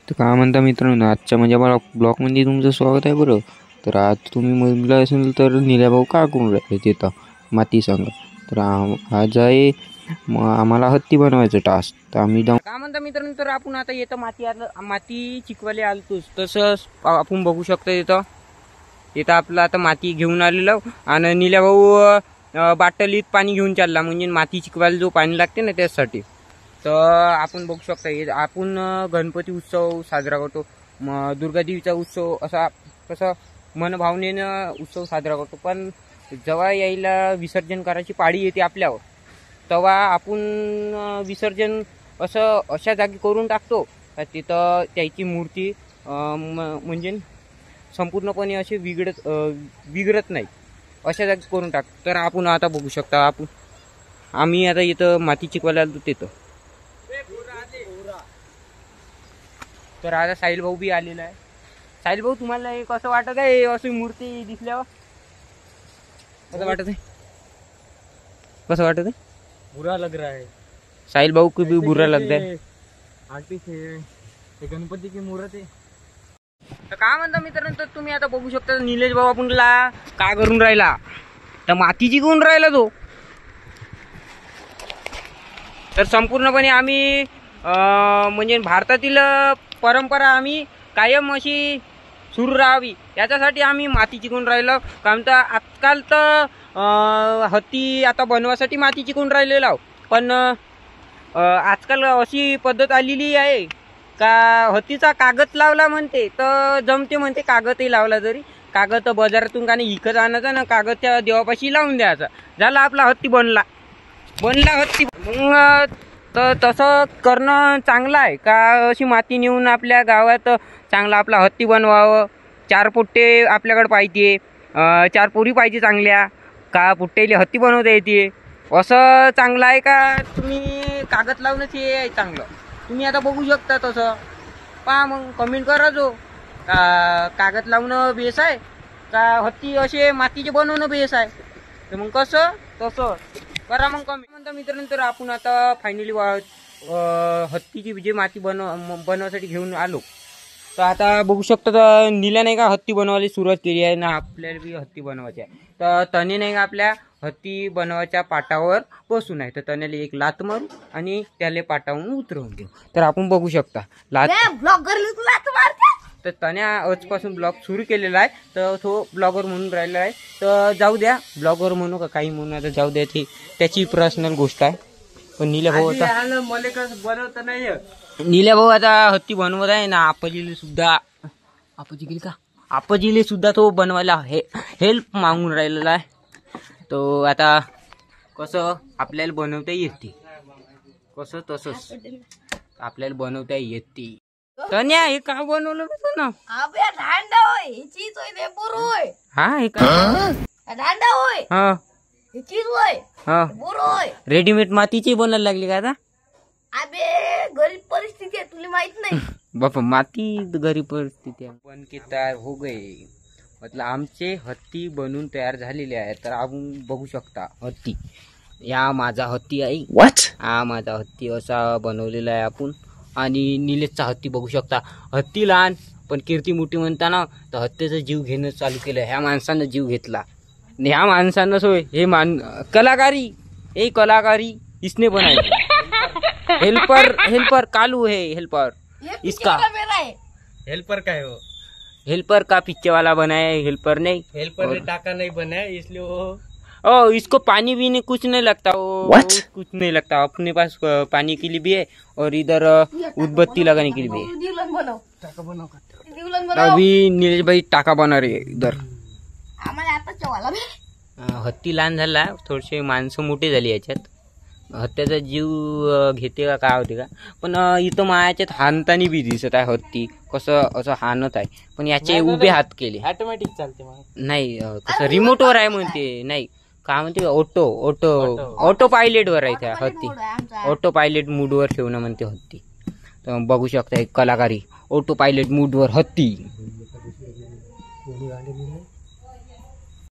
तर काय म्हणता मित्रांनो, आजच्या माझ्या ब्लॉगमध्ये तुमचं स्वागत आहे बरं. तर आज तुम्ही म्हटलं असेल तर निल्या भाऊ का करून राहिले तिथं माती सांग. तर आज आहे आम्हाला हत्ती बनवायचं टास्क. तर आम्ही काय म्हणता मित्रांनो, तर आपण आता येतं माती चिकवाले आलतोच. तसंच आपण बघू शकतो इथं आपलं आता माती घेऊन आलेलो आणि निल्या भाऊ बाटलीत पाणी घेऊन चालला, म्हणजे माती चिकवायला जो पाणी लागते ना त्यासाठी. तर आपण बघू शकता आपण गणपती उत्सव साजरा करतो, दुर्गादेवीचा उत्सव असा कसं मनभावनेनं उत्सव साजरा करतो. पण जेव्हा यायला विसर्जन करायची पाळी येते आपल्यावर, तेव्हा आपण विसर्जन अशा जागी करून टाकतो का तिथं त्याची मूर्ती म्हणजे संपूर्णपणे असे विघडत नाही, अशा जागी करून टाकतो. तर आपण आता बघू शकता आम्ही आता इथं माती चिकवायला आलो तिथं. तर आता साहिल भाऊ बी आलेला आहे. साहिल भाऊ, तुम्हाला एक असं वाटत आहे अशी मूर्ती दिसल्यावर कसं वाटत आहे? बुरा लग रहा है साहिल भाऊ को भी बुरा लग रहा है. आर्टिस्ट है, गणपती की मूर्त आहे. तर काय म्हणता मित्रांनो, तर तुम्ही आता बघू शकता निलेश भाऊ आपणला काय करून राहिला, तर मातीची घेऊन राहिला तो. तर संपूर्णपणे आम्ही म्हणजे भारतातील परंपरा आम्ही कायम अशी सुरू राहावी याच्यासाठी आम्ही माती चिकून राहिलो. कारण तर आजकाल तर हत्ती आता बनवासाठी माती चिकून राहिलेलो आहो. पण आजकाल अशी पद्धत आलेली आहे का हत्तीचा कागद लावला म्हणते तर जमते म्हणते. कागदही लावला तरी कागद बाजारातून का नाही विकत आणायचा ना, कागद त्या देवापाशी लावून द्यायचा, झाला आपला हत्ती बनला हत्ती. मग तर तसं करणं चांगलं आहे का अशी माती नेऊन आपल्या गावात चांगला आपला हत्ती बनवावं. 4 पुट्टे आपल्याकडे पाहिजे, 4 पोरी पाहिजे चांगल्या का पुट्टेले हत्ती बनवता येते. असं चांगलं आहे का तुम्ही कागद लावणंच हे चांगलं. तुम्ही आता बघू शकता तसं पहा, मग कमेंट करा जो का कागद लावणं बेस आहे का हत्ती असे मातीचे बनवणं बेस आहे. तर मग कसं तसं करा मग कमेंट. म्हणता मित्रांनो, तर आपण आता फायनली हत्तीची जे माती बनवायसाठी घेऊन आलो. तर आता बघू शकता तर नीला नाही का हत्ती बनवायला सुरुवात केली आहे ना, आपल्याला बी हत्ती बनवायची आहे. तर तने नाही का आपल्या हत्ती बनवायच्या पाटावर बसून आहे. तर तनेला एक लात मारू आणि त्याला पाटावरून उतरवून देऊ. तर आपण बघू शकता तर तन्या आजपासून ब्लॉग सुरू केलेला आहे. तर तो ब्लॉगर म्हणून राहिला आहे. तर जाऊ द्या, ब्लॉगर म्हणू का काही म्हणून, आता जाऊ द्या, ती त्याची पर्सनल गोष्ट आहे. पण नीला भाऊ आता बनवता नाही, नीला भाऊ आता हत्ती बनवत आहे ना. आपाजीले सुद्धा तो बनवायला हेल्प मागून राहिलेला आहे. तो आता कसं आपल्याला बनवता येते, कसं तसंच आपल्याला बनवता येते. तन्या हे का बनवलं ना? रेडीमेड मातीची बनायला लागली का आता? गरीब परिस्थिती आहे, तुला माहित नाही बापा, माती गरीब परिस्थिती आहे. बन के तयार हो गए, मतलब आमचे हत्ती बनून तयार झालेले आहे. तर आपण बघू शकता हत्ती, या माझा हत्ती आहे. हा माझा हत्ती असा बनवलेला आहे आपण. आणि निलेशचा हत्ती बघू शकता. हत्ती लहान पण कीर्ती मोठी म्हणताना तर हत्तीचा जीव घेणं चालू केलं. ह्या माणसानं जीव घेतला, ह्या माणसानं सोय हे कलाकारी इसने बनाई. हेल्पर कालू है, हेल्पर इसका हेल्पर का है वो, हेल्पर का पीछे वाला बनाया है, हेल्पर नहीं, हेल्पर ने टाका नहीं बनाया इसलिए वो इसको पानी भी नहीं, कुछ नहीं लगता, कुछ नहीं लगता. अपने पास पानी के लिए भी है और इधर उदबत्ती लगाने के लिए भी है. अभी नीलेश भाई टाका बना रहे इधर. हत्ती लहान झाला, थोडेसे माणसं मोठी झाली याच्यात. हत्तीचा जीव घेते का काय होते का. पण इथं मायाच्यात हानतानी बी दिसत आहे हत्ती कसं असं हानत आहे. पण याचे उभे हात केले, ऑटोमॅटिक चालते नाही कसं रिमोटवर आहे म्हणते, नाही काय म्हणते ऑटो पायलट वर आहे त्या हत्ती. ऑटो पायलट मूडवर ठेवणं म्हणते हत्ती. तर बघू शकता एक कलाकारी ऑटो पायलट मूडवर हत्ती.